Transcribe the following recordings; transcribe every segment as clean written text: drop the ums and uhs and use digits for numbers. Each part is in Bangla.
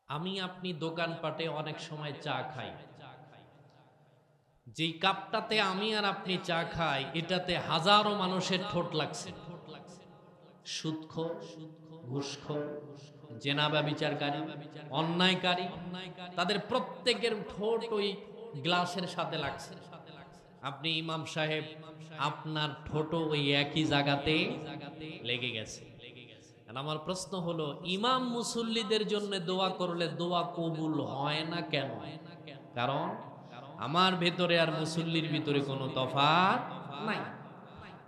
আমি আপনি দোকানপাটে অনেক সময় চা খাই, যেই কাপটাতে আমি আর আপনি চা খাই এটাতে হাজারো মানুষের ঠোঁট লাগছে। সুদখোর, ঘুষখোর, জেনা ব্যভিচারকারী, অন্যায়কারী, তাদের প্রত্যেকের ঠোঁট ওই গ্লাসের সাথে লাগছে। আপনি ইমাম সাহেব, আপনার ঠোঁটও ওই একই জায়গাতে লেগে গেছে। আর আমার প্রশ্ন হলো, ইমাম মুসল্লিদের জন্য দোয়া করলে দোয়া কবুল হয় না কেন? কারণ আমার ভেতরে আর মুসল্লির ভিতরে কোনো তফাৎ নাই।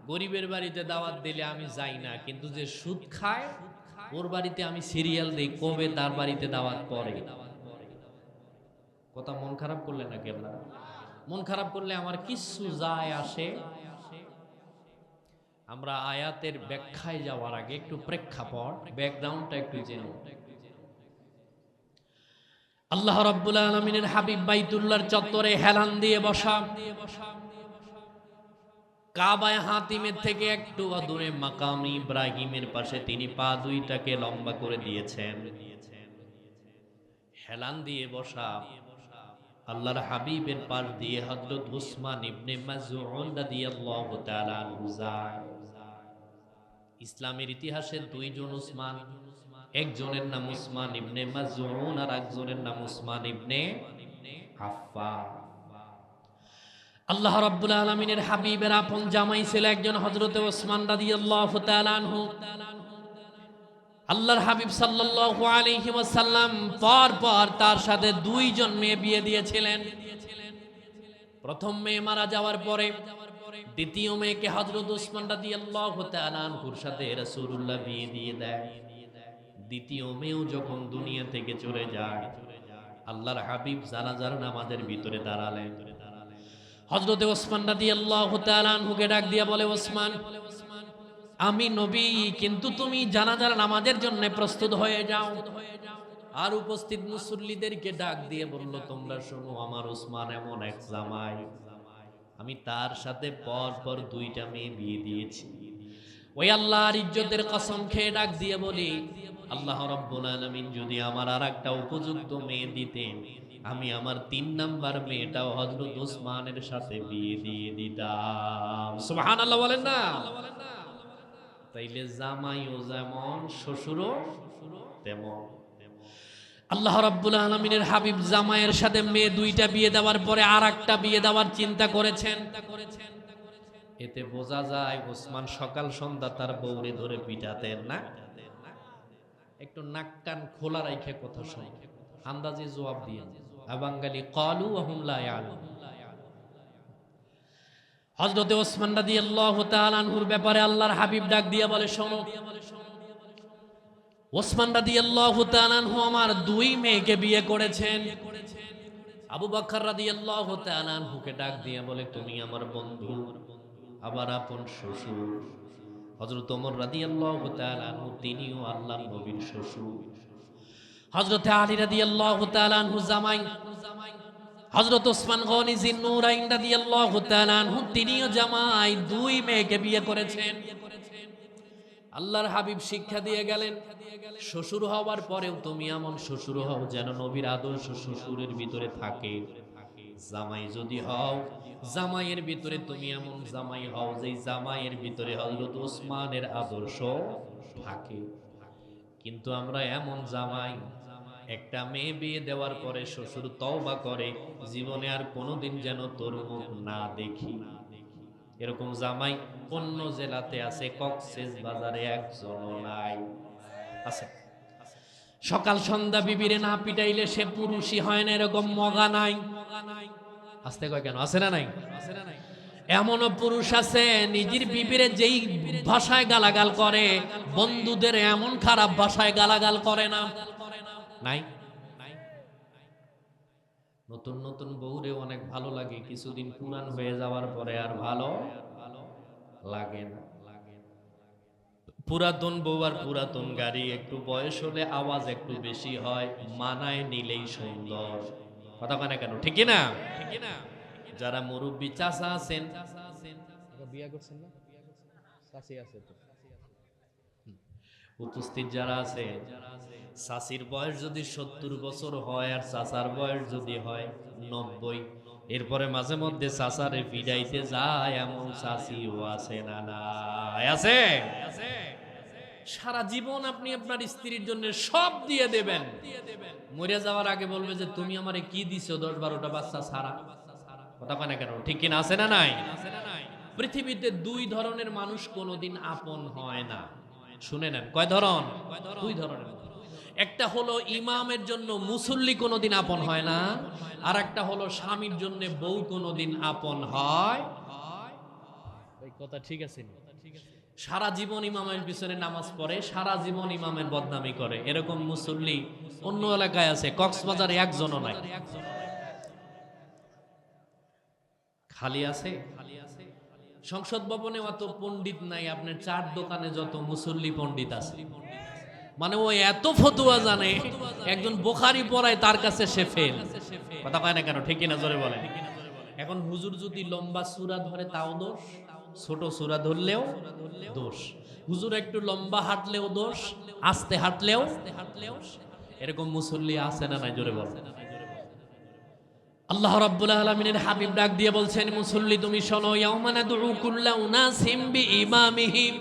গরিবের বাড়িতে দাওয়াত দিলে আমি যাই না, কিন্তু যে সুদ খায় ওর বাড়িতে আমি সিরিয়াল দেই কবে তার বাড়িতে দাওয়াত পড়ে। কথা মন খারাপ করলে না কেবলা? মন খারাপ করলে আমার কিচ্ছু যায় আসে। আমরা আয়াতের ব্যাখ্যায় যাওয়ার আগে একটু প্রেক্ষাপট, ব্যাকগ্রাউন্ডটা একটু জেনে। আল্লাহ রাব্বুল আলামিনের হাবিব বাইতুল্লাহর চত্বরে হেলান দিয়ে বসা, কাবায় হাতিমের থেকে একটু দূরে মাকাম ইব্রাহিমের পাশে তিনি পা দুইটাকে লম্বা করে দিয়েছেন। হেলান দিয়ে বসা আল্লাহর হাবিবের পাশ দিয়ে হযরত উসমান ইবনে মাযউন রাদিয়াল্লাহু তাআলা আনহু যায়। ইসলামের ইতিহাসে দুইজন উসমান, একজনের নাম উসমান ইবনে মাযউন আর একজনের নাম উসমান ইবনে আফফান। আল্লাহ রাব্বুল আলামিনের হাবিবের আপন জামাই ছিল একজন হযরত ওসমান রাদিয়াল্লাহু তাআলা আনহু। আল্লাহর হাবিব সাল্লাল্লাহু আলাইহি ওয়াসাল্লাম পর পর তার সাথে দুইজন মেয়ে বিয়ে দিয়েছিলেন। প্রথম মেয়ে মারা যাওয়ার পরে দ্বিতীয় মেয়েকে হযরত ওসমান রাদিয়াল্লাহু তাআলা আনহুর সাথে রাসূলুল্লাহ বিয়ে দিয়ে দেয়। দ্বিতীয় মেয়েও যখন দুনিয়া থেকে চলে যায়, আল্লাহর হাবিব জানাজার নামাজের ভিতরে দাঁড়ালেন। হযরত ওসমান রাদিয়াল্লাহু তাআলা আনহুকে ডাক দিয়া বলে, ওসমান, আমি নবী, কিন্তু তুমি জানাজার নামাজের জন্য প্রস্তুত হয়ে যাও। আর উপস্থিত মুসল্লিদেরকে ডাক দিয়ে বলল, তোমরা শোনো, আমার ওসমান এমন এক জামাই, আমি তার সাথে পর পর দুইটা মেয়ে বিয়ে দিয়েছি। ওই আল্লাহর ইজ্জতের কসম খেয়ে ডাক দিয়ে বলি, আল্লাহ রাব্বুল আলামিন যদি আমার আর একটা উপযুক্ত মেয়ে দিতেন, আমি আমার ৩ নাম্বার মেয়েটাও হযরত ওসমানের সাথে বিয়ে দিয়ে দিতাম। সুবহানাল্লাহ বলেন না? তাইলে জামাইও যেমন শ্বশুরও তেমন। আল্লাহ রাব্বুল আলামিনের হাবিব জামাইয়ের সাথে মেয়ে দুইটা বিয়ে দেওয়ার পরে আর একটা বিয়ে দেওয়ার চিন্তা করেছেন। এতে বোঝা যায় ওসমান সকাল সন্ধ্যা তার বউরে ধরে পিটাতেন না। একটু নাক কান খোলা রাইখে কথা শুনে আন্দাজে জবাব দিয়ে আবাঙ্গালি ক্বালু ওয়া হুম লা ইয়ালামুন। হযরতে ওসমান রাদিয়াল্লাহু তাআলা আনহুর ব্যাপারে আল্লাহর হাবিব ডাক দিয়ে বলে, শোনো, ওসমান রাদিয়াল্লাহু তাআলা আনহু আমার দুই মেয়েকে বিয়ে করেছেন। আবু বকর রাদিয়াল্লাহু তাআলা আনহুকে ডাক দিয়ে বলে, তুমি আমার বন্ধু, আবার আপন শ্বশুর। হযরত ওমর রাদিয়াল্লাহু তাআলা আনহু তিনিও আল্লাহর নবীর শ্বশুর। হযরতে আলী রাদিয়াল্লাহু তাআলা আনহু জামাই। হযরত ওসমান গনি জিন্নুরাইন রাদিয়াল্লাহু তাআলা আনহু তিনিও জামাই, দুই মেয়েকে বিয়ে করেছেন। আল্লাহর হাবিব শিক্ষা দিয়ে গেলেন, শ্বশুর হওয়ার পরেও তুমি এমন শ্বশুর হও যেন নবীর আদর্শ শ্বশুরের ভিতরে থাকে। জামাই যদি হও, জামাইয়ের ভিতরে তুমি এমন জামাই হও যে জামাইয়ের ভিতরে হযরত ওসমানের আদর্শ থাকে। কিন্তু আমরা এমন জামাই, একটা মেয়ে বিয়ে দেওয়ার পরে শ্বশুর তওবা করে, জীবনে আর কোনোদিন যেন তোর মুখ না দেখি। এরকম জামাই অন্য জেলাতে আছে, কক্সেস বাজারে একজনও নাই। আছে। সকাল সন্ধ্যা বিবিরে না পিটাইলে সে পুরুষই হয় না, এরকম মগা নাই। আসতে কয় কেন? আছে না নাই? এমনও পুরুষ আছে নিজের বিবিরে যেই ভাষায় গালাগাল করে, বন্ধুদের এমন খারাপ ভাষায় গালাগাল করে না। নাই? নতুন নতুন বউরে অনেক ভালো লাগে, কিছুদিন পুরান হয়ে যাওয়ার পরে আর ভালো লাগে না। পুরাতন বউ আর পুরাতন গাড়ি, একটু বয়স হলে আওয়াজ একটু বেশি হয়, মানায় নিলেই সুন্দর। কথা মানে কেন? ঠিক না? যারা মুরব্বী চাচা আছেন, বিয়া করছেন না? চাচি আছে তো। উপস্থিত যারা আছে, চাচির বয়স যদি 70 বছর হয় আর চাচার বয়স যদি হয় 90, এরপরে মাঝে মধ্যে চাচারে ফিরাইতে যায় এমন চাচিও আছে না? নাই আছে? সারা জীবন আপনি আপনার স্ত্রীর জন্য সব দিয়ে দেবেন, মরে যাওয়ার আগে বলবে যে তুমি আমারে কি দিছো 10-12টা বাচ্চা ছাড়া। কথা কয় না কেন? ঠিক কিনা? আছে না নাই? পৃথিবীতে দুই ধরনের মানুষ কোনোদিন আপন হয় না। শুনে নেন, কয় ধরন? দুই ধরনের। একটা হলো ইমামের জন্য মুসল্লি কোনোদিন আপন হয় না, আর একটা হলো স্বামীর জন্য বউ কোনোদিন আপন হয়। এই কথা ঠিক আছে? সারা জীবন ইমামের পিছনে নামাজ পড়ে, সারা জীবন ইমামের বদনামি করে, এরকম মুসল্লি অন্য এলাকায় আছে, কক্সবাজারে একজনও নাই। খালি আছে? সংসদ ভবনে অত পণ্ডিত নাই, আপনার চার দোকানে যত মুসল্লি পণ্ডিত আছে। মানে ও এত ফতুয়া জানে, একজন বুখারী পড়ায় তার কাছে সে ফেল। কথা কয় না কেন? ঠিক কিনা? জোরে বলেন। এখন হুজুর যদি লম্বা সূরা ধরে তাও দোষ, ছোট সূরা ধরলেও দোষ। হুজুর একটু লম্বা হাঁটলেও দোষ, আস্তে হাঁটলেও। এরকম মুসল্লি আছে না নাই? জোরে বলেন। আল্লাহ রাব্বুল আলামিনের হাবিব ডাক দিয়ে বলছেন, মুসল্লি তুমি শোনো, ইয়াউমা নাদউ কুল্লা উনাসিম বিইমামিহিম,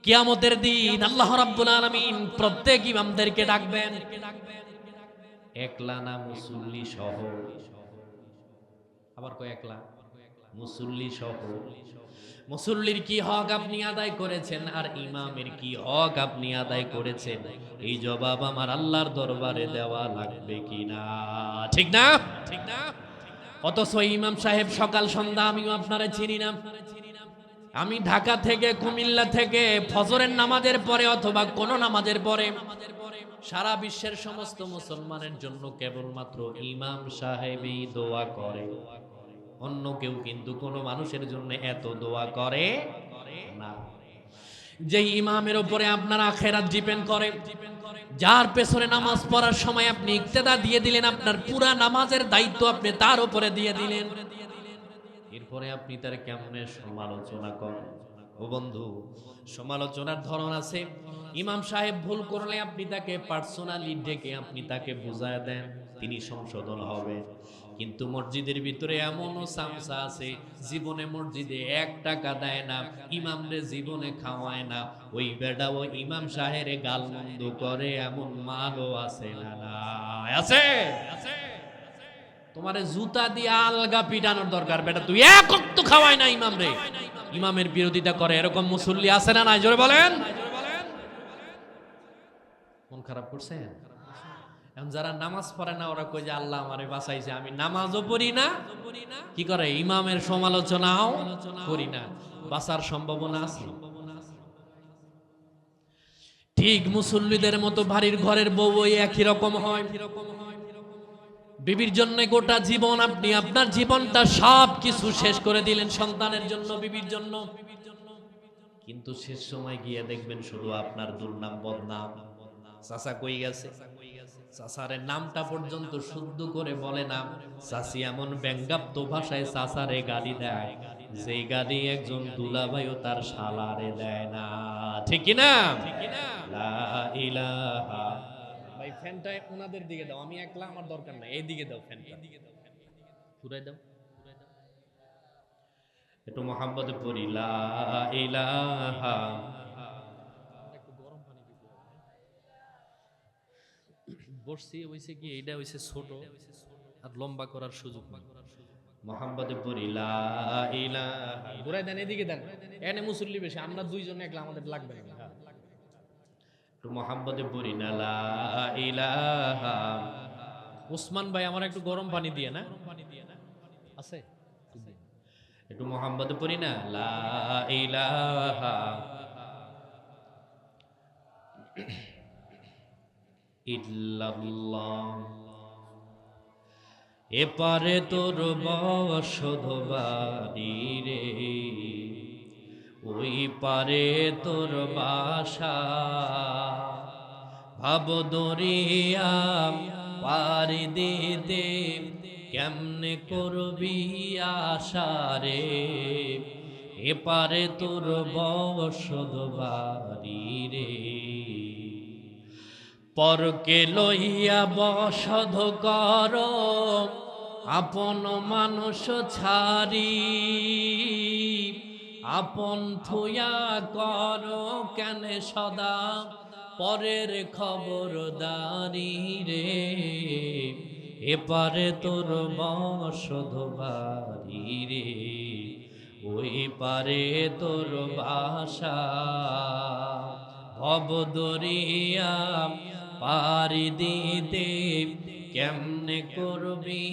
কিয়ামতের দিন আল্লাহ রাব্বুল আলামিন প্রত্যেক ইমামদেরকে ডাকবেন, একলা না মুসল্লি সহ। আবার কয় একলা? মুসল্লি সহ। মুসল্লির কি হক আপনি আদায় করেছেন আর ইমামের কি হক আপনি আদায় করেছেন, এই জবাব আমার আল্লাহর দরবারে দেওয়া লাগবে কিনা? ঠিক না? ঠিক না? অথচ ইমাম সাহেব সকাল সন্ধ্যা আমিও আপনারা চিনি না, আমি ঢাকা থেকে কুমিল্লা থেকে ফজরের নামাজের পরে অথবা কোন নামাজের পরে সারা বিশ্বের সমস্ত মুসলমানের জন্য কেবলমাত্র ইমাম সাহেবই দোয়া করে, অন্য কেউ কিন্তু কোনো মানুষের জন্য এত দোয়া করে না। যে ইমামের উপরে আপনার আখিরাত ডিপেন্ড করে, যার পেছনে নামাজ পড়ার সময় আপনি ইক্তেদা দিয়ে দিলেন, আপনার পুরা নামাজের দায়িত্ব আপনি তার উপরে দিয়ে দিলেন, এরপরে আপনি তার কেমনে সমালোচনা করেন? ও বন্ধু, সমালোচনার ধরন আছে। ইমাম সাহেব ভুল করলে আপনি তাকে পার্সোনালি ডেকে আপনি তাকে বুঝায় দেন, তিনি সংশোধন হবে। কিন্তু মসজিদের ভিতরে এমনও সামসা আছে, জীবনে মসজিদে 1 টাকা দেয় না, ইমামরে জীবনে খাওয়ায় না, ওই বেটা ও ইমাম সাহেবের গালমন্দ করে, এমন মালও আছে না? নাই? আছে? তোমারে জুতা দিয়ে আলগা পিটানোর দরকার, বেটা তুই এক ওয়াক্ত খাওয়ায় না ইমামরে, ইমামের বিরোধিতা করে, এরকম মুসল্লি আছে না নাই? জোরে বলেন। মন খারাপ করছে? এখন যারা নামাজ পড়ে না ওরা কই যে আল্লাহ আমারে বাঁচাইছে, আমি নামাজও পড়ি না, কি করে ইমামের সমালোচনাও করি না, বাঁচার সম্ভাবনা আছে? ঠিক মুসল্লিদের মতো বাড়ির ঘরের বউ একই রকম হয়। বিবির জন্য গোটা জীবন আপনি আপনার জীবনটা সব কিছু শেষ করে দিলেন সন্তানের জন্য, বিবির জন্য, কিন্তু শেষ সময় গিয়ে দেখবেন শুধু আপনার দুর্নাম বদনাম। চাচা কই গেছে, চাচারের নামটা পর্যন্ত শুদ্ধ করে বলে না, চাচি এমন ব্যঙ্গাত্মক ভাষায় চাচারে গালি দেয়, যেই গালি একজন দুলাভাইও তার শালারে দেয় না। ঠিক কি না? লা ইলাহা। ভাই ফ্যানটা ওনাদের দিকে দাও, আমি একলা আমার দরকার নাই, এই দিকে দাও, ফ্যানটা পুরাই দাও। একটু মোহাম্মদ পড়ি, লা ইলাহা। একটু গরম পানি দিতে বসছি, হইছে কি এইটা হইছে ছোট আর লম্বা করার সুযোগ না। মোহাম্মদ পড়ি, লা ইলাহা। ঘুরাই দেন, এদিকে দেন, এনে মুসল্লি বেশি, আমরা দুইজনে একলা, আমাদের লাগবে না। একটু মোহাম্মদ পড়ি না, লা ইলাহা। ওসমান ভাই আমার একটু গরম পানি দিয়ে না, আছে একটু মোহাম্মদ পড়ি না, লা ইলাহা ইল্লাল্লাহ। এপারে তোর বসত বাড়ি রে, ওই পারে তোর বাসা, ভাব দরিয়া পারি দিতে কেমনে করবি আশা রে, এপারে তোর বসত বাড়ি রে, পরকে লইয়া বসত কর আপন মানুষ ছাড়ি, আপন থুয়া কর কেন সদা পরের খবরদারি রে, এপারে তোর বসত বাড়ি রে, ওই পারে তোর বাসা, ভব দরিয়া পারি দিতে কেমনে করবি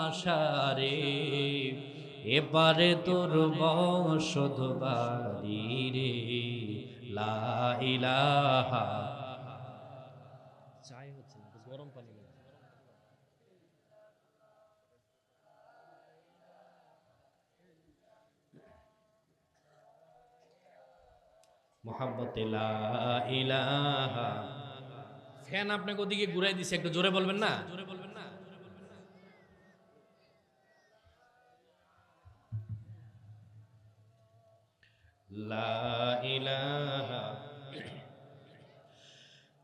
আশা রে, এপারে তোর বসত বাড়ি রে, লা ইলাহা। চাই হচ্ছে না, গরম পানি মোহাম্মতে লা ইলাহা। ফ্যান আপনাকে ওদিকে ঘুরাই দিছে, একটু জোরে বলবেন না? জোরে বলবেন না? লা ইলাহা,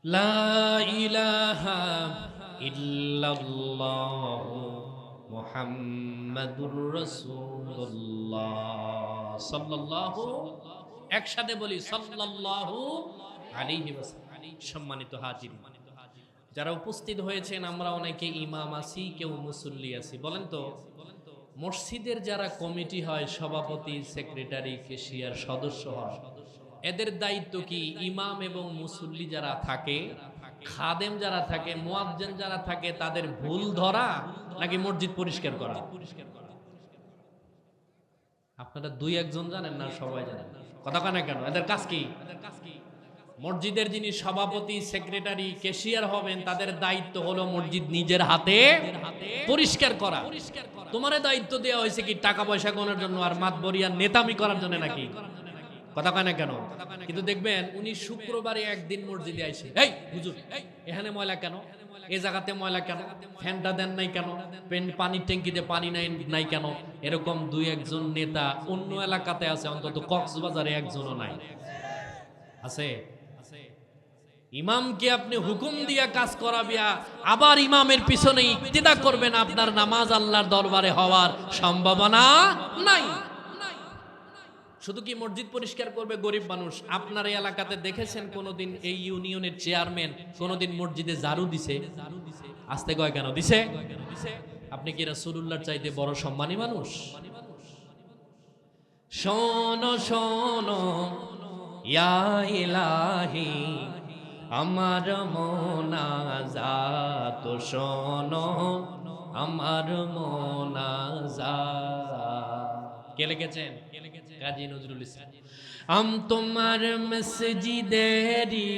লা ইলাহা ইল্লাল্লাহ মুহাম্মাদুর রাসূলুল্লাহ সাল্লাল্লাহু, একসাথে বলি সাল্লাল্লাহু আলাইহি ওয়াসাল্লাম। সম্মানিত হাজির, যারা উপস্থিত হয়েছেন, আমরা অনেকে ইমাম আছি, কেউ মুসল্লি আছি। বলেন তো, মসজিদের যারা কমিটি হয়, সভাপতি, সেক্রেটারি, কেশিয়ার, সদস্য হয়, এদের দায়িত্ব কি ইমাম এবং মুসল্লি যারা থাকে, খাদেম যারা থাকে, মুয়াজ্জিন যারা থাকে, তাদের ভুল ধরা নাকি মসজিদ পরিষ্কার করা? আপনারা দুই একজন জানেন না, সবাই জানেন? কথা কেন কেন? এদের কাজ কি? মসজিদের যিনি সভাপতি, সেক্রেটারি, কেশিয়ার হবেন, তাদের দায়িত্ব হলো মসজিদ নিজের হাতে পরিষ্কার করা। তোমার দায়িত্ব দেওয়া হয়েছে কি টাকা পয়সা গণের জন্য আর মাতবরিয়া নেতামি করার জন্য নাকি? কথা কেন কেন? কিন্তু দেখবেন উনি শুক্রবারে একদিন মসজিদে আইসে, এই হুজুর এখানে ময়লা কেন, এই জায়গাতে ময়লা কেন, ফ্যানটা দেন নাই কেন, পানির ট্যাঙ্কিতে পানি নাই কেন? এরকম দুই একজন নেতা অন্য এলাকাতে আছে, অন্তত কক্সবাজারে একজনও নাই। আছে? ইমামকে আপনি হুকুম দিয়া কাজ করাবিয়া, আবার ইমামের পিছনে ইক্তিদা করবেন, আপনার নামাজ আল্লাহর দরবারে হওয়ার সম্ভাবনা নাই। শুধু কি মসজিদ পরিষ্কার করবে গরিব মানুষ? আপনার এই এলাকাতে দেখেছেন কোনোদিন এই ইউনিয়নের চেয়ারম্যান কোনোদিন মসজিদে ঝাড়ু দিছে? আস্তে কয় কেন দিছে? আপনি কি রাসূলুল্লাহর চাইতে বড় সম্মানী মানুষ? শোনো শোনো ইয়া ইলাহি, আমার মোনাজাত শোনো, আমার মোনাজাত। কে লিখেছেন? কাজী নজরুল ইসলাম। আম তোমার মসজিদেরি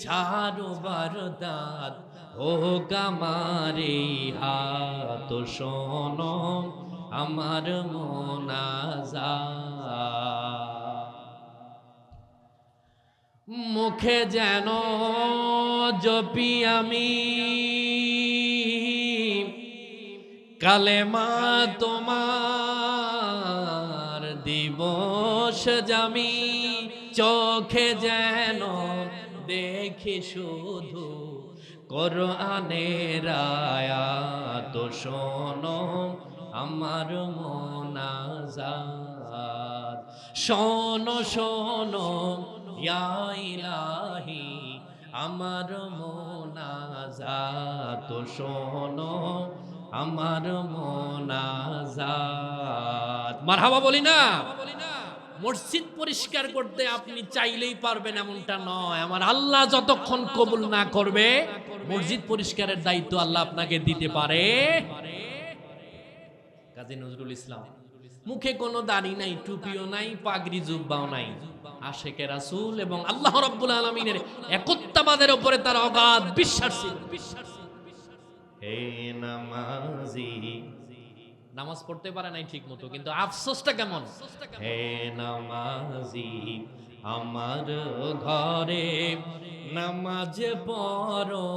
ঝাড়ু বারদাত, ও কামারে হাত শোনো, আমার মোনাজাত। মুখে যেন জপি আমি কালেমা তোমার, দিবস জামি চোখে যেন দেখি শুধু কোরআনের আয়াত শোনো, আমার মোনাজাত। শোনো শোনো ইয়া ইলাহি, আমার মোনাজাত শোনো, আমার মোনাজাত। মারহাবা বলি না? মসজিদ পরিষ্কার করতে আপনি চাইলেই পারবেন এমনটা নয়। আমার আল্লাহ যতক্ষণ কবুল না করবে, মসজিদ পরিষ্কারের দায়িত্ব আল্লাহ আপনাকে দিতে পারে। কাজী নজরুল ইসলাম। মুখে কোনো দাড়ি নাই, টুপিও নাই, পাগড়ি জুব্বাও নাই। আশেকে রাসূল এবং আল্লাহ রাব্বুল আলামিনের একত্ববাদের উপরে তার অগাধ বিশ্বাস ছিল। হে নামাজি, নামাজ পড়তে পারে নাই ঠিক মতো, কিন্তু আফসোসটা কেমন? হে নামাজি, আমার ঘরে নামাজ পড়ো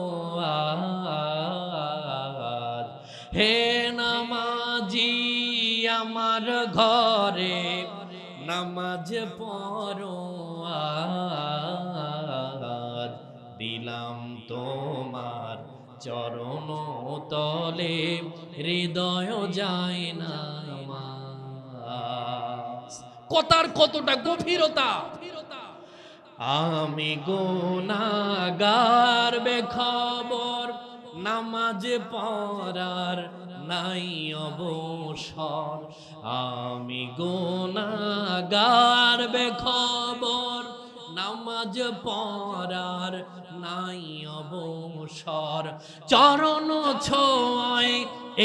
আজ। হে নামাজি, আমার ঘরে নামাজ পড়ো আজ দিলাম তোমার চরণ তলে হৃদয় যায় না কথার কতটা গভীরতা। আমি গুনাহগার বেখবর নামাজ পড়ার নাই অবসর। আমি গুনাহগার বেখবর নামাজ পড়ার নাই অবসর। চরণ ছোঁয়ায়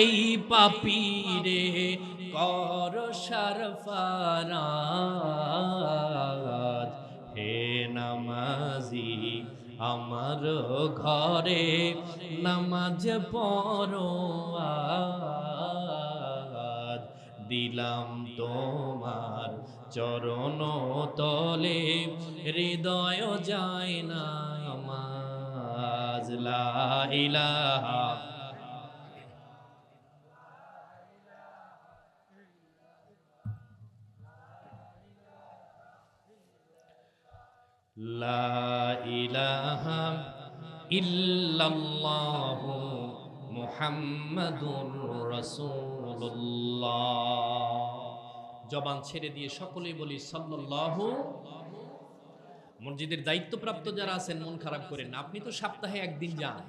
এই পাপীরে কর সরফরাজ। হে নামাজি আমার ঘরে নামাজ পড়ো আজ দিলাম তোমার চরণ তলে হৃদয় যায় না নামাজ। লা ইলাহা লা ইলাহা ইল্লাল্লাহু মুহাম্মাদুর রাসূলুল্লাহ। জবান ছেড়ে দিয়ে সকলেই বলি সাল্লাল্লাহু। মসজিদের দায়িত্বপ্রাপ্ত যারা আছেন মন খারাপ করেন না, আপনি তো সপ্তাহে একদিন যান,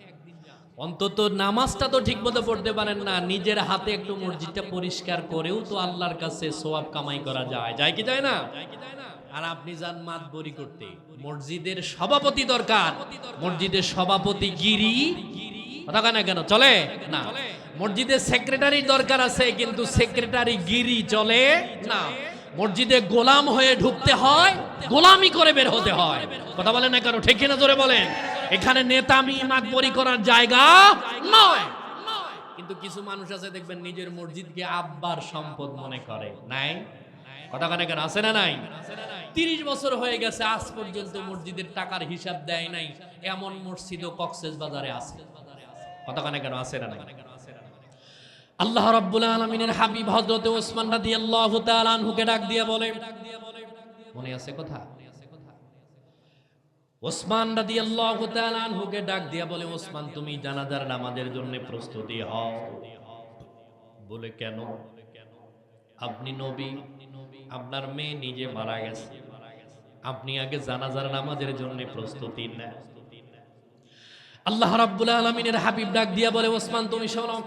অন্তত নামাজটা তো ঠিকমতো পড়তে পারেন না। নিজের হাতে একটু মসজিদটা পরিষ্কার করেও তো আল্লাহর কাছে সওয়াব কামাই করা যায়, যায় কি যায় না? আর আপনি যান মাতবরি করতে। মসজিদের সভাপতি দরকার, মসজিদের সভাপতি গিরি কথা কয় না কেন? চলে না। মসজিদের সেক্রেটারি দরকার আছে, কিন্তু সেক্রেটারি গিরি চলে না। মসজিদে গোলাম হয়ে ঢুকতে হয়, গোলামি করে বের হতে হয়। কথা বলেন না কেন? ঠিক কিনা জোরে বলেন। এখানে নেতামি মাতবরি করার জায়গা নয়। কিন্তু কিছু মানুষ আছে দেখবেন নিজের মসজিদকে আব্বার সম্পদ মনে করে। নাই কথা কয় না কেন? আছে না নাই? 30 বছর হয়ে গেছে আজ পর্যন্ত মসজিদের টাকার হিসাব দেয় নাই, এমন মসজিদও কক্সবাজারে আছে। কথা কয় না কেন? আছে না নাই? আল্লাহ রাব্বুল আলামিনের হাবিব হযরত ওসমান রাদিয়াল্লাহু তাআলা আনহুকে ডাক দিয়ে বলে, মনে আছে কথা? ওসমান রাদিয়াল্লাহু তাআলা আনহুকে ডাক দিয়ে বলে, ওসমান তুমি জানাজার নামাজের জন্য প্রস্তুতি হও। বলে কেন? আপনি নবী, আপনার মেয়ে নিজে মারা গেছে, আপনি আগে জানাজার নামাজের জন্য প্রস্তুতি নেন। আল্লাহ রাব্বুল আলামিনের হাবিব ডাক দিয়া বলে, ওসমান তুমি শোনো,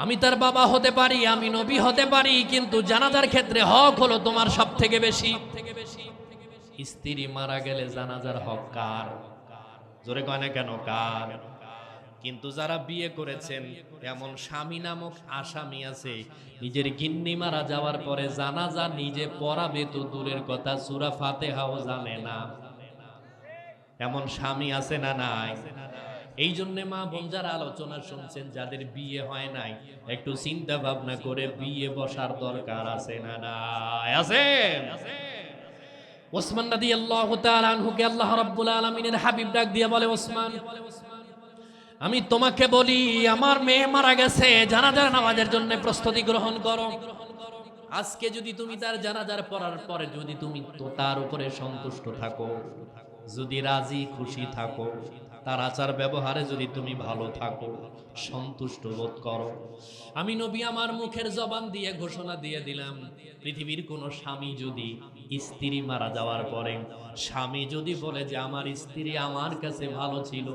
আমি তার বাবা হতে পারি, আমি নবী হতে পারি, কিন্তু জানাজার ক্ষেত্রে হক হলো তোমার সব থেকে বেশি। স্ত্রী মারা গেলে জানাজার হক কার? জোরে কয় না কেন? কার? কিন্তু যারা বিয়ে করেছেন এমন স্বামী নামক আসামি আছে, নিজের গিন্নি মারা যাওয়ার পরে জানাজা নিজে পড়াবে তো দূরের কথা, সূরা ফাতিহাও জানে না। এমন স্বামী আছে না নাই? এই জন্য মা বোন যারা আলোচনা শুনছেন, যাদের বিয়ে হয় নাই, একটু চিন্তা ভাবনা করে বিয়ে বসার দরকার আছে না নাই? আছে। ওসমান রাদিয়াল্লাহু তাআলা আনহুকে আল্লাহ রাব্বুল আলামিনের হাবিব ডাক দিয়ে বলে, ওসমান আমি তোমাকে বলি, আমার মেয়ে মারা গেছে, জানাজার নামাজের জন্য প্রস্তুতি গ্রহণ করো। আজকে যদি তুমি তার জানাজার পড়ার পরে যদি তুমি তো তার উপরে সন্তুষ্ট থাকো, যদি রাজি খুশি থাকো, তার আচার ব্যবহারে যদি তুমি ভালো থাকো, সন্তুষ্ট বোধ করো, আমি নবী আমার মুখের জবান দিয়ে ঘোষণা দিয়ে দিলাম, পৃথিবীর কোন স্বামী যদি স্ত্রী মারা যাওয়ার পরে স্বামী যদি বলে যে আমার স্ত্রী আমার কাছে ভালো ছিল,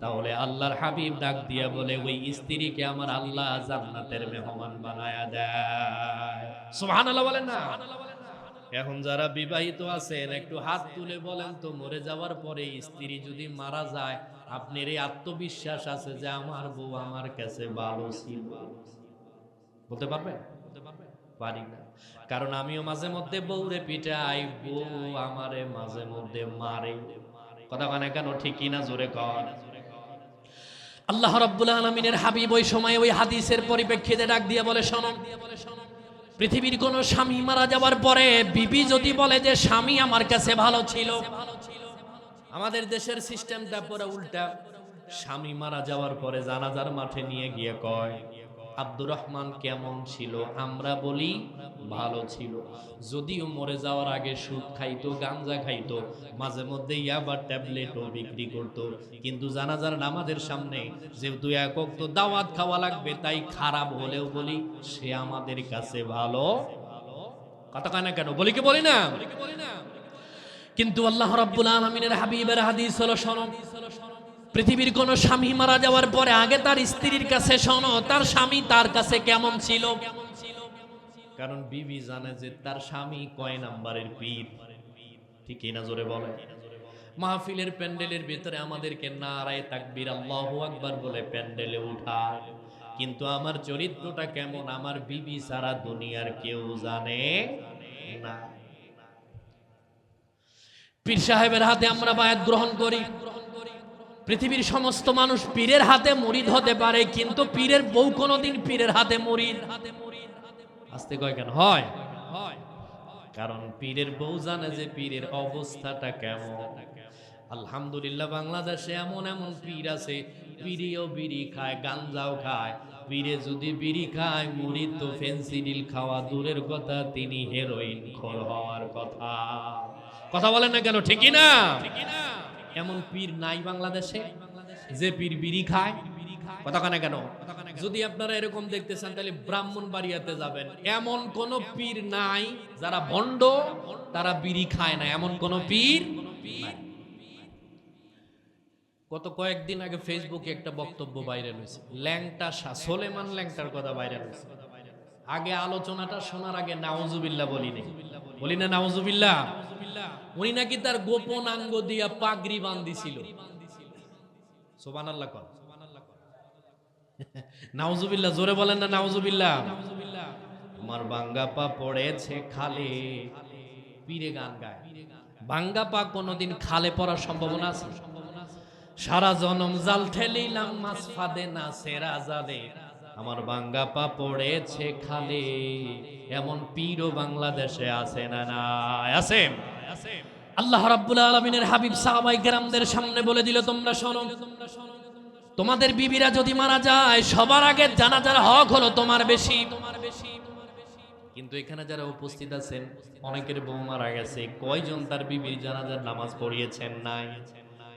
তাহলে আল্লাহর হাবিব ডাক দিয়া বলে, ওই স্ত্রীকে আমার আল্লাহ জান্নাতের মেহমান বানায়া দেয়। সুবহানাল্লাহ বলেন না? এখন যারা বিবাহিত আছেন একটু হাত তুলে বলেন তো, মরে যাওয়ার পরে স্ত্রী যদি মারা যায়, আপনার এই আত্মবিশ্বাস আছে যে আমার বউ আমার কাছে ভালো ছিল? বলতে পারবেন? পারি না। কারণ আমিও মাঝে মধ্যে বউরে পিটাই, বউ আমারে মাঝে মধ্যে মারে। কথা কয় না কেন? ঠিক কিনা জোরে কর। আল্লাহ রাব্বুল আলামিনের হাবিব ওই সময় ওই হাদিসের পরিপ্রেক্ষিতে ডাক দিয়ে বলে, শোনো, পৃথিবীর কোন স্বামী মারা যাওয়ার পরে বিবি যদি বলে যে স্বামী আমার কাছে ভালো ছিল, আমাদের দেশের সিস্টেমটা পুরো উল্টা। স্বামী মারা যাওয়ার পরে জানাজার মাঠে নিয়ে গিয়ে কয়, আব্দুর রহমান কেমন ছিল? আমরা বলি ভালো ছিল। যদিও মরে যাওয়ার আগে সুদ খাইতো, গাঞ্জা খাইতো, মাঝে মধ্যে ইয়াবার ট্যাবলেটও বিক্রি করত, কিন্তু জানাজার নামাজের সামনে যেহেতু এক ওয়াক্ত দাওয়াত খাওয়া লাগবে, তাই খারাপ হলেও বলি সে আমাদের কাছে ভালো। কথা কয় না কেন? বলি কি বলি না? কিন্তু আল্লাহ রাব্বুল আলামিনের হাবিবের হাদিস হলো, শোনো, পৃথিবীর কোন স্বামী মারা যাওয়ার পরে আগে তার স্ত্রীর কাছে শোনো তার স্বামী তার কাছে কেমন ছিল। কারণ বিবি জানে যে তার স্বামী কয় নাম্বারের পীর। ঠিক না? জোরে বলে। মাহফিলের প্যান্ডেলের ভিতরে আমাদেরকে নারায়ে তাকবীর আল্লাহু আকবার বলে প্যান্ডেলে উঠায়, কিন্তু আমার চরিত্রটা কেমন আমার বিবি সারা দুনিয়ার কেউ জানে না। পীর সাহেবের হাতে আমরা বায়াত গ্রহণ করি। পৃথিবীর সমস্ত মানুষ পীরের হাতে মুরিদ হতে পারে, কিন্তু পীরের বউ কোনোদিন পীরের হাতে মুরিদ আসতে কয় কেন হয়? কারণ পীরের বউ জানে যে পীরের অবস্থাটা কেমন। আলহামদুলিল্লাহ বাংলাদেশে এমন এমন পীর আছে, পীরেও বিড়ি খায়, গাঞ্জাও খায়। পীরে যদি বিড়ি খায়, মুরিদ তো ফেন্সিডিল খাওয়া দূরের কথা, তিনি হেরোইন খোর হওয়ার কথা। কথা বলেন না কেন? ঠিকই না? এমন পীর নাই বাংলাদেশে যে পীর বিড়ি খায়। কথা কানে কেন? যদি আপনারা এরকম দেখতে চান তাহলে ব্রাহ্মণবাড়িয়াতে যাবেন, এমন কোন পীর নাই যারা ভণ্ড তারা বিড়ি খায় না, এমন কোন পীর নাই। গত কয়েকদিন আগে ফেসবুকে একটা বক্তব্য ভাইরাল হয়েছে, ল্যাংটা শাহ সোলেমান ল্যাংটার কথা ভাইরাল হয়েছে। আগে আলোচনাটা শোনার আগে নাউজুবিল্লাহ বলি না নাউজুবিল্লাহ। উনি নাকি তার গোপন আঙ্গ দিয়া পাগড়ি বান্ধিছিল। সুবহানাল্লাহ কর। নাউজুবিল্লাহ জোরে বলেন না নাউজুবিল্লাহ। আমার ভাঙ্গা পা পড়েছে খালে, পীরে গান গায়। ভাঙ্গা পা কোনোদিন খালে পড়ার সম্ভাবনা আছে? সারা জনম জাল ঠেলিলাম মাছ ফাদে না সেরা জালে, আমার ভাঙ্গা পা পড়েছে খালে। এমন পীরও বাংলাদেশে আছে না? নাই আছে। আল্লাহ রাব্বুল আলামিনের হাবিব সাহাবায়ে কেরামদের সামনে বলে দিল, তোমরা শোনো, তোমাদের বিবিরা যদি মারা যায় সবার আগে জানাজার হক হলো তোমার বেশি। কিন্তু এখানে যারা উপস্থিত আছেন অনেকের বউ মারা গেছে, কয়জন তার বিবির জানাজার নামাজ পড়িয়েছেন? নাই।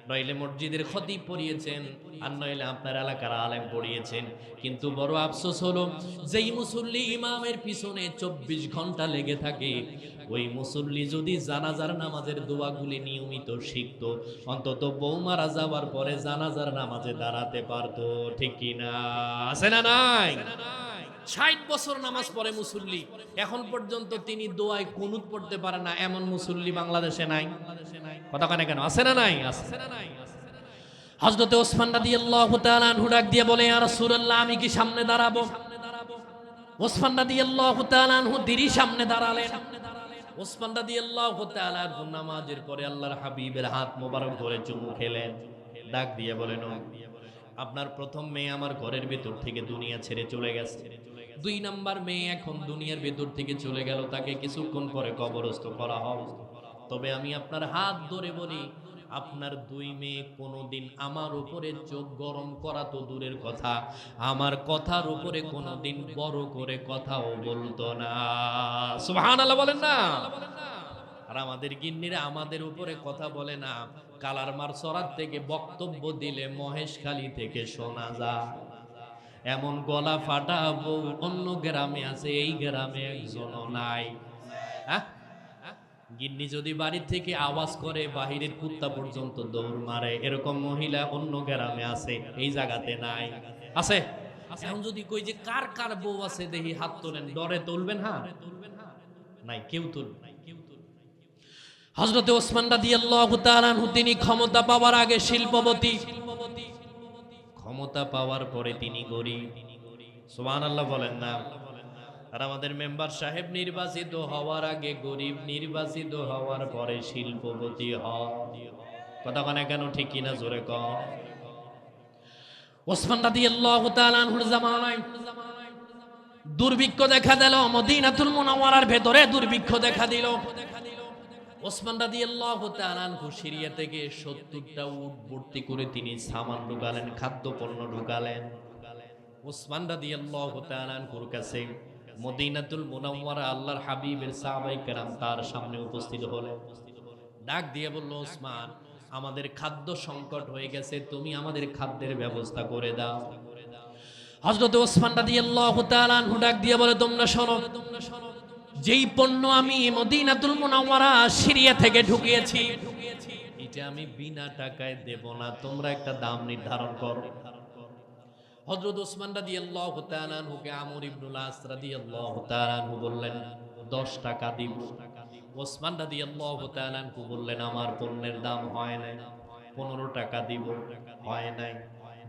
নইলে মসজিদের খতিব পড়িয়েছেন, আর নইলে আপনার এলাকার আলেম পড়িয়েছেন। কিন্তু বড় আফসোস হলো, যেই মুসল্লি ইমামের পিছনে 24 ঘন্টা লেগে থাকে, ওই মুসল্লি যদি জানাজার নামাজের দোয়াগুলি নিয়মিত শিখতো, অন্তত বউ মারা যাওয়ার পরে জানাজার নামাজে দাঁড়াতে পারতো। ঠিক কি না? আছে না নাই? 60 বছর নামাজ পড়ে মুসল্লি, এখন পর্যন্ত তিনি দোয়ায় কুনুত পড়তে পারে না, এমন মুসল্লি বাংলাদেশে নাই। কথা কানে কেন? আছে না নাই? আছে। হযরত ওসমান রাদিয়াল্লাহু তাআলা আনহু ডাক দিয়ে বলে, ইয়া রাসূলুল্লাহ, আমি কি সামনে দাঁড়াবো? ওসমান রাদিয়াল্লাহু তাআলা আনহু দিরি সামনে দাঁড়ালেন। ওসমান রাদিয়াল্লাহু তাআলা আনহু নামাজের পরে আল্লাহর হাবিবের হাত মোবারক ধরে চুমু খেলেন, ডাক দিয়ে বলেন, আপনার প্রথম মেয়ে আমার ঘরের ভেতর থেকে দুনিয়া ছেড়ে চলে গেছে, 2 নাম্বার মেয়ে এখন দুনিয়ার ভেতর থেকে চলে গেল, তাকে কিছুক্ষণ পরে কবরস্থ করা হবে। তবে আমি আপনার হাত ধরে বলি, আপনার 2 মেয়ে কোনোদিন আমার উপরে চোখ গরম করা তো দূরের কথা, আমার কথার উপরে কোনোদিন বড় করে কথাও বলতো না। সুবহানাল্লাহ বলেন না? আর আমাদের গিন্নিরা আমাদের উপরে কথা বলে না, কালারমার সরাত থেকে বক্তব্য দিলে মহেশখালী থেকে শোনা যায়। এমন গলা ফাটা বউ অন্য গ্রামে আছে, এই গ্রামে একজনও নাই। গিন্নি যদি বাড়ি থেকে আওয়াজ করে বাহিরের কুত্তা পর্যন্ত দৌড় মারে, এরকম মহিলা অন্য গ্রামে আছে, এই জায়গাতে নাই। আছে? এখন যদি কই যে কার কার বউ আছে দেখি হাত তোলেন, ডরে তুলবেন? হ্যাঁ, নাই, কেউ তুলবে না। হযরত ওসমান রাদিয়াল্লাহু তাআলা আনহু তিনি ক্ষমতা পাওয়ার আগে শিল্পপতি, ক্ষমতা পাওয়ার পরে তিনি গরিব। সুবহানাল্লাহ বলেন না? আর আমাদের মেম্বার সাহেব নির্বাচিত হওয়ার আগে গরিব, নির্বাচিত হওয়ার পরে শিল্পপতি হয়। কথা মানে কেন? ঠিক কিনা? জোরে কও। ওসমান রাদিয়াল্লাহু তাআলা আনহুর জামানায় দুর্ভিক্ষ দেখা দিল, মদিনাতুল মুনাওয়ারার ভেতরে দুর্ভিক্ষ দেখা দিল। ওসমান রাদিয়াল্লাহু তাআলা আনহু সিরিয়া থেকে 70টা উট ভর্তি করে তিনি সামান ঢুকালেন, খাদ্যপণ্য ঢুকালেন। ওসমান রাদিয়াল্লাহু তাআলা আনহুর কাছে মদিনাতুল মুনাওয়ারা আল্লাহর হাবিবের সাহাবায়ে কেরাম তার সামনে উপস্থিত হলেন। ডাক দিয়ে বলল, ওসমান, আমাদের খাদ্য সংকট হয়ে গেছে, তুমি আমাদের খাদ্যের ব্যবস্থা করে দাও। হযরত ওসমান রাদিয়াল্লাহু তাআলা আনহু ডাক দিয়ে বলে, তোমরা শোনো, যেই পণ্য আমি মদিনাতুল মুনাওয়ারা সিরিয়া থেকে ঢুকিয়েছি, এটা আমি বিনা টাকায় দেব না, তোমরা একটা দাম নির্ধারণ করো। হযরত ওসমান রাদিয়াল্লাহু তাআলা আনহুকে আমর ইবনুল আস রাদিয়াল্লাহু তাআলা আনহু বললেন, 10 টাকা দিব। ওসমান রাদিয়াল্লাহু তাআলা আনহু বললেন, আমার পণ্যের দাম হয় নাই, 15 টাকা দিব, হয় নাই,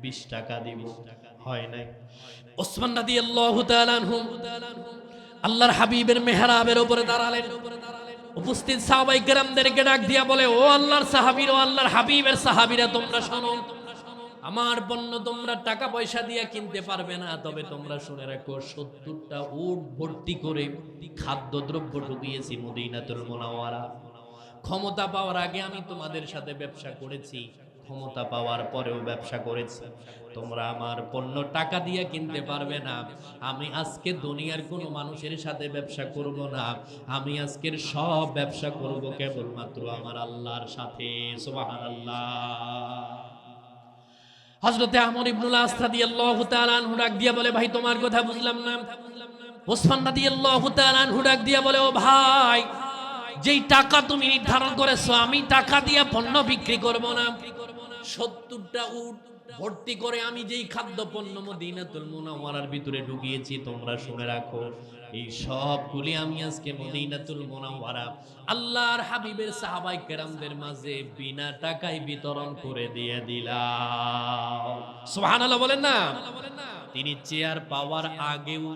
20 টাকা দিব, হয় নাই। ওসমান রাদিয়াল্লাহু তাআলা আনহু আল্লাহর হাবিবের মেহরাবের উপরে দাঁড়ালেন। উপস্থিত সাহাবায়ে কেরামদেরকে ডাক দিয়া বলে, ও আল্লাহর সাহাবীরা, ও আল্লাহর হাবিবের সাহাবীরা, তোমরা শোনো, আমার পণ্য তোমরা টাকা পয়সা দিয়ে কিনতে পারবে না, তবে তোমরা শুনে রাখো, 70টা উট ভর্তি করে খাদ্যদ্রব্য ঢুকিয়েছি মদিনাতুল মুনাওয়ারা। ক্ষমতা পাওয়ার আগে আমি তোমাদের সাথে ব্যবসা করেছি, ক্ষমতা পাওয়ার পরেও ব্যবসা করেছি, তোমরা আমার পণ্য টাকা দিয়ে কিনতে পারবে না। আমি আজকে দুনিয়ার কোনো মানুষের সাথে ব্যবসা করব না, আমি আজকের সব ব্যবসা করব কেবলমাত্র আমার আল্লাহর সাথে। সুবহানাল্লাহ। হযরতে আমর ইবনুল আস রাদিয়াল্লাহু তাআলা আনহু ডাক দিয়া বলে, ভাই তোমার কথা বুঝলাম না। ওসমান রাদিয়াল্লাহু তাআলা আনহু ডাক দিয়া বলে, ও ভাই, যেই টাকা তুমি নির্ধারণ করেছো, আমি টাকা দিয়া পণ্য বিক্রি করব না। 70টা উট ভর্তি করে আমি যেই খাদ্য পণ্য মদিনাতুল মুনাওয়ারার ভিতরে ঢুকিয়েছি, তোমরা শুনে রাখো, এই সবগুলি আমি আজকে মদিনাতুল মুনাওয়ারা আল্লাহর হাবিবের সাহাবায়ে কেরামদের মাঝে বিনা টাকায় বিতরণ করে দিয়ে দিলাম। সুবহানাল্লাহ বলেন না। তিনি চেয়ার পাওয়ার আগেও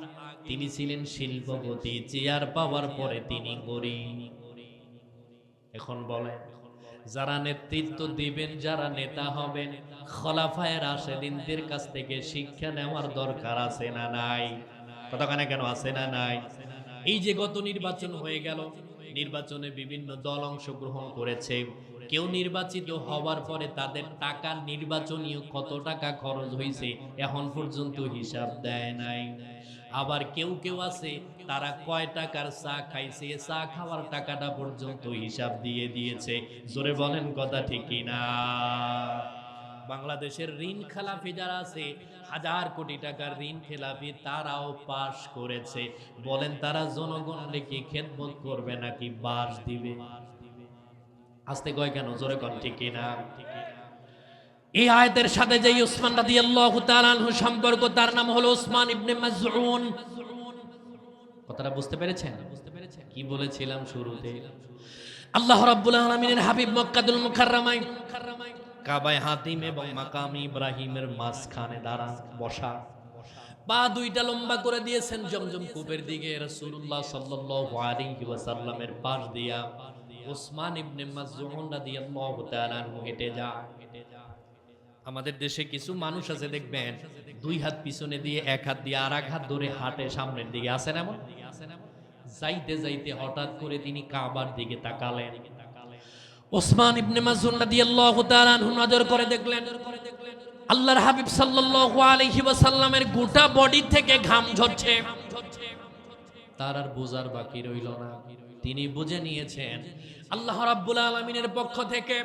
তিনি ছিলেন শিল্পপতি, চেয়ার পাওয়ার পরে তিনি গরিব। এখন বলেন, যারা নেতৃত্ব দিবেন, যারা নেতা হবেন, খলাফায়ে রাশেদিনদের কাছ থেকে শিক্ষা নেওয়ার দরকার আছে না নাই? কতখানে কেন আছে না নাই? এই যে গত নির্বাচন হয়ে গেল, নির্বাচনে বিভিন্ন দল অংশগ্রহণ করেছে, কেউ নির্বাচিত হওয়ার পরে তাদের টাকা, নির্বাচনীয় কত টাকা খরচ হয়েছে এখন পর্যন্ত হিসাব দেয় নাই। আবার কেউ কেউ আছে, তারা কয় টাকার চা খাইছে, চা খাওয়ার টাকাটা পর্যন্ত হিসাব দিয়ে দিয়েছে। জোরে বলেন কথা ঠিক কিনা? বাংলাদেশের ঋণ খেলাপি যারা আছে, 1000 কোটি টাকার ঋণ খেলাপি, তারাও পাশ করেছে। বলেন, তারা জনগণকে কি খেদমত করবে নাকি বাস দিবে? আস্তে কয় কেন? জোরে কোন ঠিক কিনা? এই আয়াতের সাথে যে উসমান রাদিয়াল্লাহু তাআলা আনহু সম্পর্ক, তার নাম হলো উসমান ইবনে মাযউন। কথাটা বুঝতে পেরেছেন? কি বলেছিলাম শুরুতে? আল্লাহ রাব্বুল আলামিনের হাবিব মক্কাতুল মুকাররমায় কাবায়ে হাতিম এবং মাকাম ইব্রাহিমের মাঝখানে দাঁড়ান, বসা, পা দুইটা লম্বা করে দিয়েছেন জমজম কূপের দিকে। রাসূলুল্লাহ সাল্লাল্লাহু আলাইহি ওয়াসাল্লামের পাশ দিয়া উসমান ইবনে মাযউন রাদিয়াল্লাহু তাআলা আনহু হেঁটে যায়। আমাদের দেশে কিছু মানুষ আছে, দেখবেন 2 হাত পিছনে দিয়ে, 1 হাত দিয়ে আর 1 হাত ধরে হাঁটে সামনের দিকে, আছে না? এমন যাইতে যাইতে হঠাৎ করে তিনি কাবার দিকে তাকালেন। ওসমান ইবনে মাযউন রাদিয়াল্লাহু তাআলা আনহু নজর করে দেখলেন, আল্লাহর হাবিব সাল্লাল্লাহু আলাইহি ওয়াসাল্লামের গোটা বডি থেকে ঘাম ঝরছে। তার আর বোঝার বাকি রইল না, তিনি বুঝে নিয়েছেন আল্লাহ রাব্বুল আলামিনের পক্ষ থেকে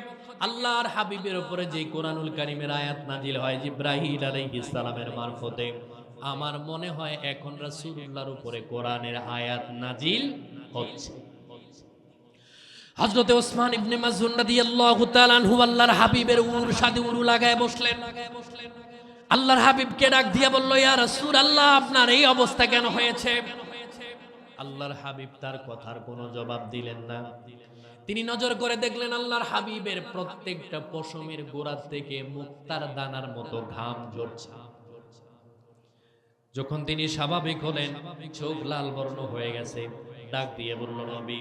আল্লাহর হাবিবের উপরে যে কোরআনুল কারীমের আয়াত নাজিল হয় জিবরাইল আলাইহিস সালামের মারফতে, আমার মনে হয় এখন রাসূলুল্লাহর উপরে কোরআনের আয়াত নাজিল হচ্ছে। হযরতে ওসমান ইবনে মাযউন রাদিয়াল্লাহু তাআলা আনহু আল্লাহর হাবিবের উরুর সাথে উরু লাগায় বসলেন। আল্লাহর হাবিবকে ডাক দিয়ে বলল, ইয়া রাসূলুল্লাহ, আপনার এই অবস্থা কেন হয়েছে? আল্লাহর হাবিব তার কথার কোনো জবাব দিলেন না। তিনি নজর করে দেখলেন আল্লাহর হাবিবের প্রত্যেকটা পশমের গোড়া থেকে মুক্তার দানার মতো ঘাম ঝরছে। যখন তিনি স্বাভাবিক হলেন, চোখ লাল বর্ণ হয়ে গেছে, ডাক দিয়ে বলল, নবী,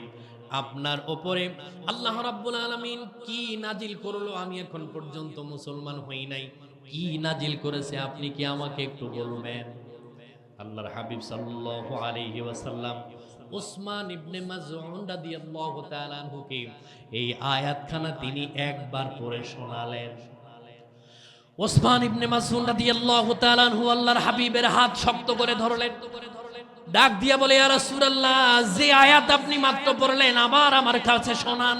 আপনার উপরে আল্লাহ রাব্বুল আলামিন কি নাজিল করলো? আমি এখন পর্যন্ত মুসলমান হই নাই, কি নাজিল করেছে আপনি কি আমাকে একটু বলবেন? আল্লাহর হাবিব সাল্লাল্লাহু আলাইহি ওয়াসাল্লাম উসমান ইবনে মাযউন রাদিয়াল্লাহু তাআলা আনহুকে এই আয়াতখানা তিনি একবার পড়ে শোনালেন। ওসমান ইবনে মাসউদ রাদিয়াল্লাহু তাআলা আনহু আল্লাহর হাবিবের হাত শক্ত করে ধরলেন, ডাক দিয়া বলে, ইয়া রাসূলুল্লাহ, যে আয়াত আপনি মাত্র পড়লেন আবার আমার কাছে শোনান।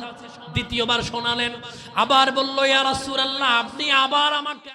দ্বিতীয়বার শোনালেন, আবার বলল, ইয়া রাসূলুল্লাহ, আপনি আবার আমাকে